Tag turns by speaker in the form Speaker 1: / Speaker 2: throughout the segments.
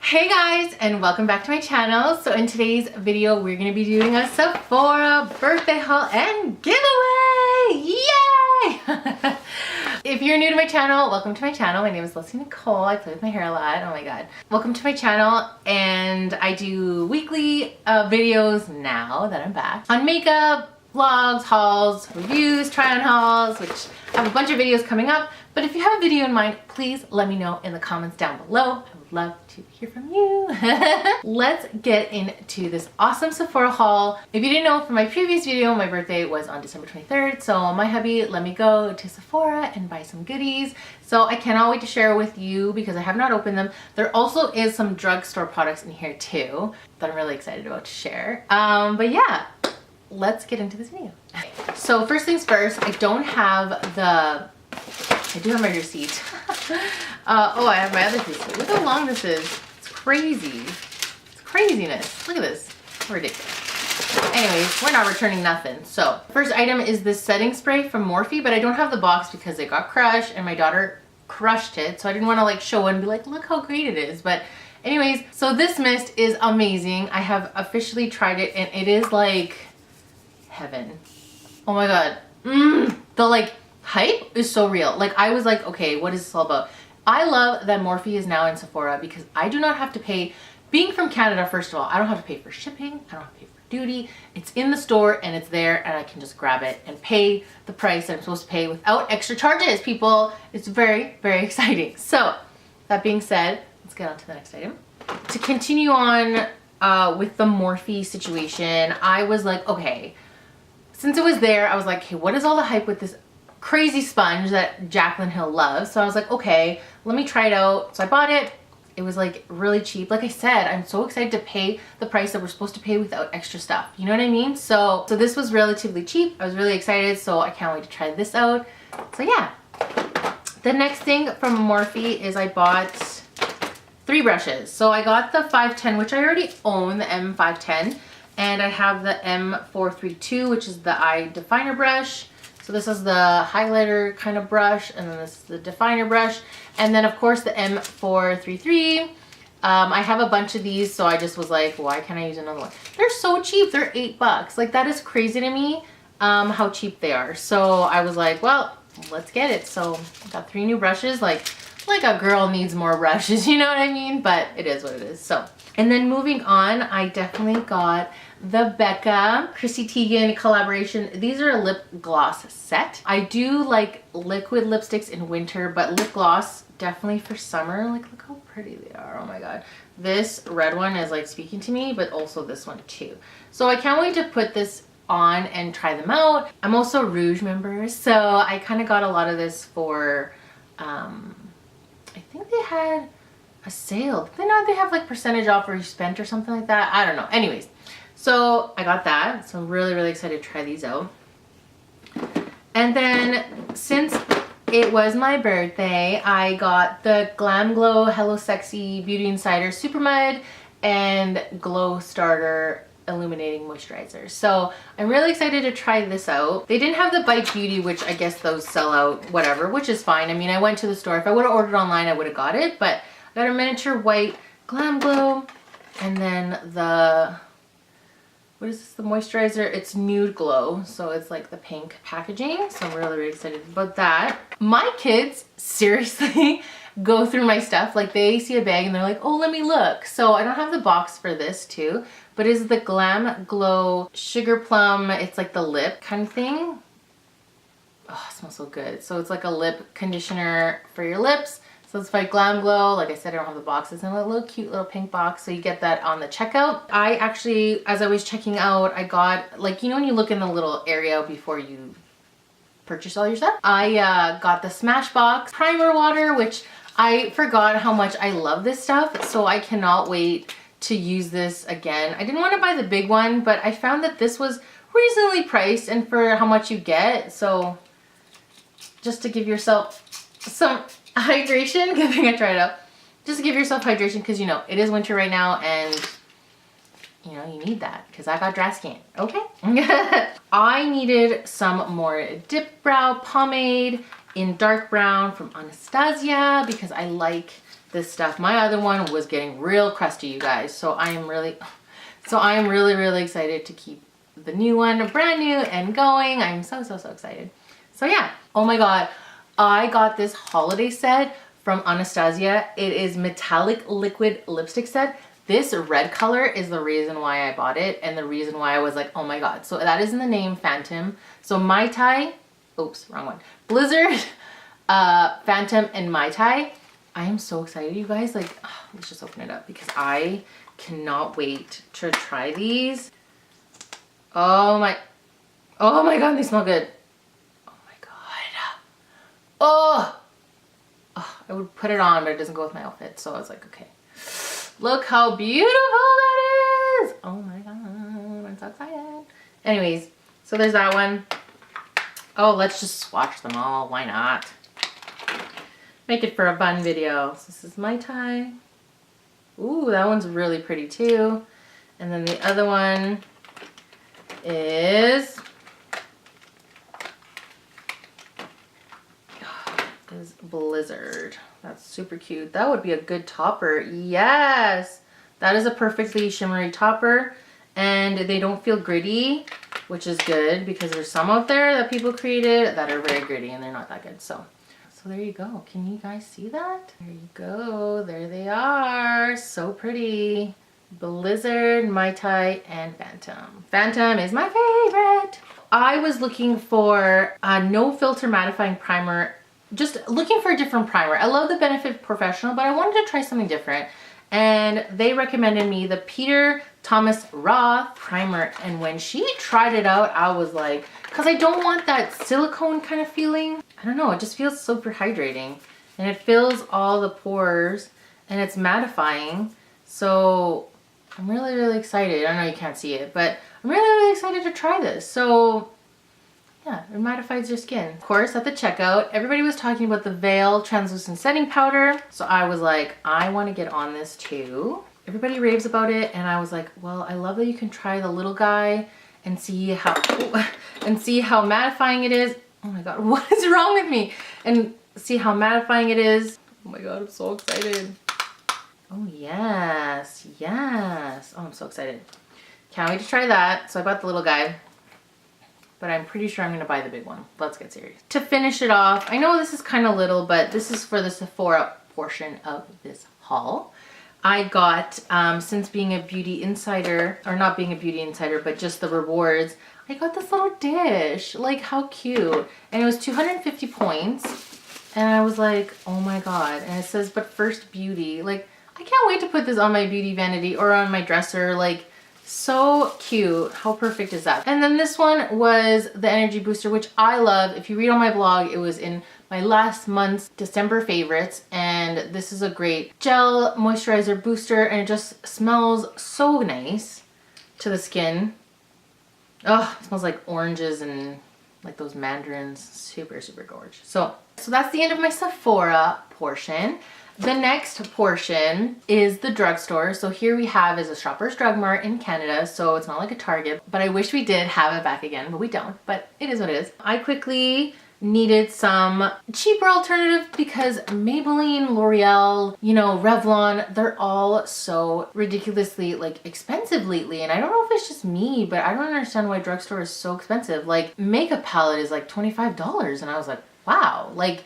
Speaker 1: Hey guys, and welcome back to my channel. So in today's video, we're going to be doing a Sephora birthday haul and giveaway! Yay! If you're new to my channel, welcome to my channel. My name is Leslie Nicole. I play with my hair a lot. Oh my god. Welcome to my channel, and I do weekly videos now that I'm back on makeup, vlogs, hauls, reviews, try-on hauls, which I have a bunch of videos coming up. But if you have a video in mind, please let me know in the comments down below. I would love to hear from you. Let's get into this awesome Sephora haul. If you didn't know from my previous video, my birthday was on December 23rd. So my hubby let me go to Sephora and buy some goodies. So I cannot wait to share with you because I have not opened them. There also is some drugstore products in here too that I'm really excited about to share. But yeah, let's get into this video. So first things first, I don't have the... I do have my receipt. Oh, I have my other receipt. Look how long this is. It's crazy. It's craziness. Look at this. Ridiculous. Anyways, we're not returning nothing. So, first item is this setting spray from Morphe, but I don't have the box because it got crushed and my daughter crushed it. So I didn't want to like show it and be like, look how great it is. But anyways, so this mist is amazing. I have officially tried it and it is like heaven. Oh my god. The like hype is so real. Like I was like, okay, what is this all about? I love that Morphe is now in Sephora because I do not have to pay, being from Canada, first of all, I don't have to pay for shipping, I don't have to pay for duty. It's in the store and it's there and I can just grab it and pay the price that I'm supposed to pay without extra charges, people. It's very, very exciting. So that being said, let's get on to the next item. To continue on with the Morphe situation, I was like, okay, since it was there, I was like, hey, what is all the hype with this crazy sponge that Jaclyn Hill loves? So I was like, okay, let me try it out. So I bought it. It was like really cheap. Like I said, I'm so excited to pay the price that we're supposed to pay without extra stuff. You know what I mean? So this was relatively cheap. I was really excited. So I can't wait to try this out. So yeah. The next thing from Morphe is I bought 3 brushes. So I got the 510, which I already own, the M510. And I have the M432, which is the eye definer brush. So this is the highlighter kind of brush, and then this is the definer brush. And then of course the M433. I have a bunch of these, so I just was like, why can't I use another one? They're so cheap, they're $8. Like that is crazy to me, how cheap they are. So I was like, well, let's get it. So I got 3 new brushes, like a girl needs more brushes, you know what I mean? But it is what it is. So, and then moving on, I definitely got the Becca Chrissy Teigen collaboration. These are a lip gloss set. I do like liquid lipsticks in winter, but lip gloss definitely for summer. Like look how pretty they are. Oh my god. This red one is like speaking to me, but also this one too. So I can't wait to put this on and try them out. I'm also a Rouge member, so I kind of got a lot of this for I think they had a sale. They have like percentage off or you spent or something like that. I don't know. Anyways, so I got that. So I'm really, really excited to try these out. And then since it was my birthday, I got the Glam Glow Hello Sexy Beauty Insider Super Mud and Glow Starter Illuminating Moisturizer. So I'm really excited to try this out. They didn't have the Bite Beauty, which I guess those sell out, whatever, which is fine. I mean, I went to the store. If I would have ordered online, I would have got it, but I got a miniature white Glam Glow, and then the, what is this, the moisturizer? It's Nude Glow, so it's like the pink packaging, so I'm really, really excited about that. My kids seriously go through my stuff. Like they see a bag and they're like, oh, let me look. So I don't have the box for this too, but it's the Glam Glow Sugar Plum. It's like the lip kind of thing. Oh, it smells so good. So it's like a lip conditioner for your lips. So it's by Glam Glow. Like I said, I don't have the box. It's in a little cute little pink box. So you get that on the checkout. I actually, as I was checking out, I got, like, you know when you look in the little area before you purchase all your stuff? I got the Smashbox Primer Water, which I forgot how much I love this stuff. So I cannot wait to use this again. I didn't want to buy the big one, but I found that this was reasonably priced and for how much you get. So just to give yourself some hydration, giving a try it out, just to give yourself hydration, because you know it is winter right now and you know you need that because I got dry skin. Okay. I needed some more dip brow pomade in dark brown from Anastasia because I like this stuff. My other one was getting real crusty, you guys. So I am really excited to keep the new one brand new and going. I'm so excited. So yeah, oh my god, I got this holiday set from Anastasia. It is metallic liquid lipstick set. This red color is the reason why I bought it and the reason why I was like, oh my god. So that is in the name Phantom. So Mai Tai, oops, wrong one. Blizzard, Phantom, and Mai Tai. I am so excited, you guys. Like, let's just open it up because I cannot wait to try these. Oh my god, they smell good. Oh my god. Oh, I would put it on, but it doesn't go with my outfit. So I was like, okay. Look how beautiful that is. Oh my god, I'm so excited. Anyways, so there's that one. Oh, let's just swatch them all. Why not? Make it for a fun video. So this is Mai Tai. Ooh, that one's really pretty too. And then the other one is Blizzard. That's super cute. That would be a good topper. Yes, that is a perfectly shimmery topper, and they don't feel gritty, which is good because there's some out there that people created that are very gritty and they're not that good. So there you go. Can you guys see that? There you go. There they are. So pretty. Blizzard, Mai Tai, and Phantom. Phantom is my favorite. I was looking for a no filter mattifying primer. Just looking for a different primer. I love the Benefit Professional, but I wanted to try something different. And they recommended me the Peter Thomas Roth primer. And when she tried it out, I was like, because I don't want that silicone kind of feeling. I don't know, it just feels super hydrating. And it fills all the pores and it's mattifying. So I'm really excited. I know you can't see it, but I'm really excited to try this. So yeah, it mattifies your skin. Of course, at the checkout, everybody was talking about the Veil Translucent Setting Powder. So I was like, I want to get on this too. Everybody raves about it, and I was like, well, I love that you can try the little guy and see how mattifying it is. Oh my god, what is wrong with me? And see how mattifying it is. Oh my god, I'm so excited. Oh yes, yes. Oh, I'm so excited. Can't wait to try that. So I bought the little guy, but I'm pretty sure I'm going to buy the big one. Let's get serious. To finish it off, I know this is kind of little, but this is for the Sephora portion of this haul. I got, since being a beauty insider, or not being a beauty insider, but just the rewards, I got this little dish. Like, how cute. And it was 250 points. And I was like, oh my god. And it says, but first beauty. Like, I can't wait to put this on my beauty vanity or on my dresser. Like, so cute. How perfect is that? And then this one was the energy booster, which I love. If you read on my blog, it was in my last month's December favorites. And this is a great gel moisturizer booster, and it just smells so nice to the skin. Oh, it smells like oranges and like those mandarins. Super gorgeous. So that's the end of my Sephora portion. The next portion is the drugstore. So here we have is a Shoppers Drug Mart in Canada. So it's not like a Target, but I wish we did have it back again, but we don't. But it is what it is. I quickly needed some cheaper alternative because Maybelline, L'Oreal, you know, Revlon, they're all so ridiculously like expensive lately. And I don't know if it's just me, but I don't understand why drugstore is so expensive. Like makeup palette is like $25 and I was like, wow, like,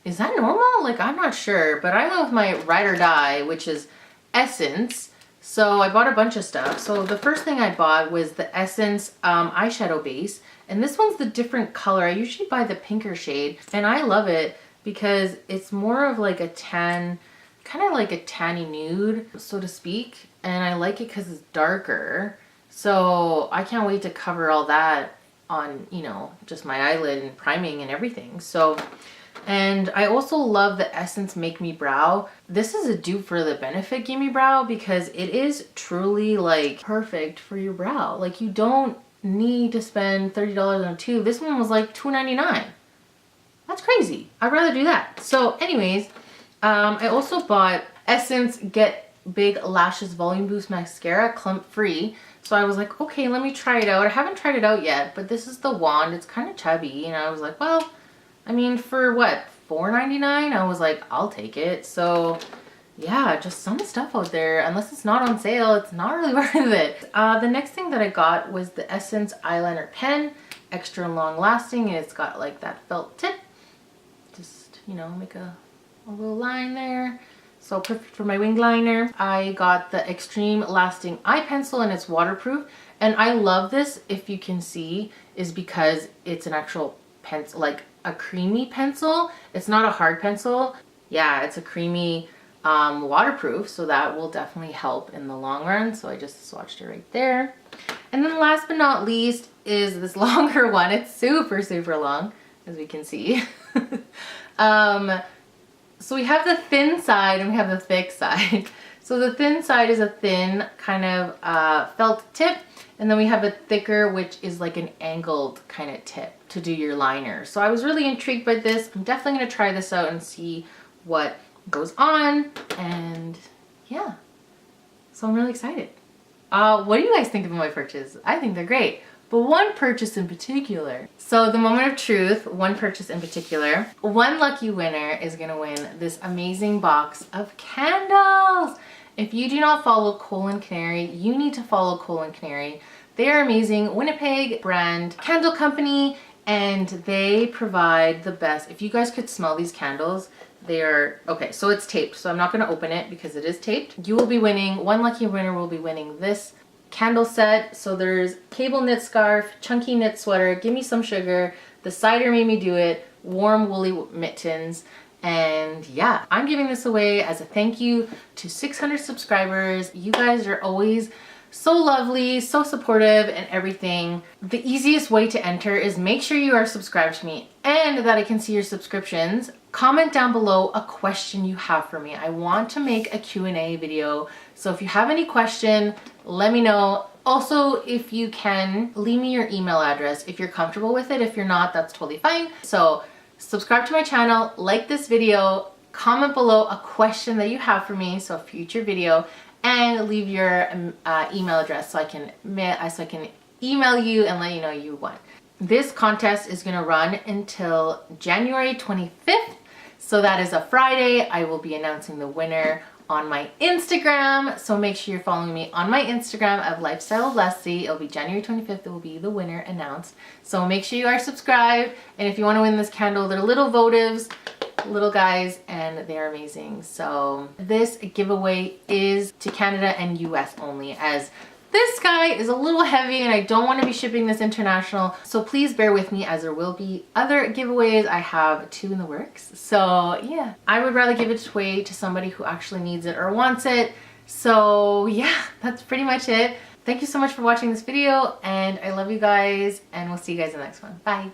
Speaker 1: is that normal? Like, I'm not sure, but I went with my ride or die, which is Essence. So I bought a bunch of stuff. So the first thing I bought was the Essence eyeshadow base. And this one's the different color. I usually buy the pinker shade, and I love it because it's more of like a tan, kind of like a tanny nude, so to speak. And I like it because it's darker. So I can't wait to cover all that on, you know, just my eyelid and priming and everything. So, and I also love the Essence Make Me Brow. This is a dupe for the Benefit Gimme Brow because it is truly like perfect for your brow. Like you don't need to spend $30 on a tube. This one was like $2.99. That's crazy. I'd rather do that. So anyways, I also bought Essence Get Big Lashes Volume Boost Mascara Clump Free. So I was like, okay, let me try it out. I haven't tried it out yet, but this is the wand. It's kind of chubby, and I was like, well, I mean, for what, $4.99? I was like, I'll take it. So yeah, just some stuff out there. Unless it's not on sale, it's not really worth it. The next thing that I got was the Essence eyeliner pen, extra long lasting, and it's got like that felt tip. Just, you know, make a little line there. So perfect for my wing liner. I got the extreme lasting eye pencil, and it's waterproof. And I love this, if you can see, is because it's an actual pencil, like a creamy pencil. It's not a hard pencil. Yeah, it's a creamy waterproof, so that will definitely help in the long run. So I just swatched it right there. And then last but not least is this longer one. It's super, super long, as we can see. So we have the thin side and we have the thick side. So the thin side is a thin kind of felt tip, and then we have a thicker, which is like an angled kind of tip to do your liner. So I was really intrigued by this. I'm definitely going to try this out and see what goes on. And yeah, so I'm really excited. What do you guys think of my purchase? I think they're great. But one purchase in particular. So the moment of truth, one purchase in particular. One lucky winner is gonna win this amazing box of candles. If you do not follow Coal & Canary, you need to follow Coal & Canary. They are amazing, Winnipeg brand candle company, and they provide the best. If you guys could smell these candles, they are, okay, so it's taped, so I'm not gonna open it because it is taped. You will be winning, one lucky winner will be winning this candle set. So there's cable knit scarf, chunky knit sweater, give me some sugar, the cider made me do it, warm woolly mittens, and yeah, I'm giving this away as a thank you to 600 subscribers. You guys are always so lovely, so supportive and everything. The easiest way to enter is make sure you are subscribed to me and that I can see your subscriptions. Comment down below a question you have for me. I want to make a Q&A video. So if you have any question, let me know. Also, if you can, leave me your email address if you're comfortable with it. If you're not, that's totally fine. So subscribe to my channel, like this video, comment below a question that you have for me, so a future video, and leave your email address so I can email you and let you know you won. This contest is gonna run until January 25th. So that is a Friday. I will be announcing the winner on my Instagram. So make sure you're following me on my Instagram of Lifestyle of Leslie. It'll be January 25th. It will be the winner announced. So make sure you are subscribed. And if you want to win this candle, they're little votives, little guys, and they're amazing. So this giveaway is to Canada and US only, as this guy is a little heavy and I don't want to be shipping this international. So please bear with me, as there will be other giveaways. I have 2 in the works. So yeah, I would rather give it away to somebody who actually needs it or wants it. So yeah, that's pretty much it. Thank you so much for watching this video, and I love you guys, and we'll see you guys in the next one. Bye.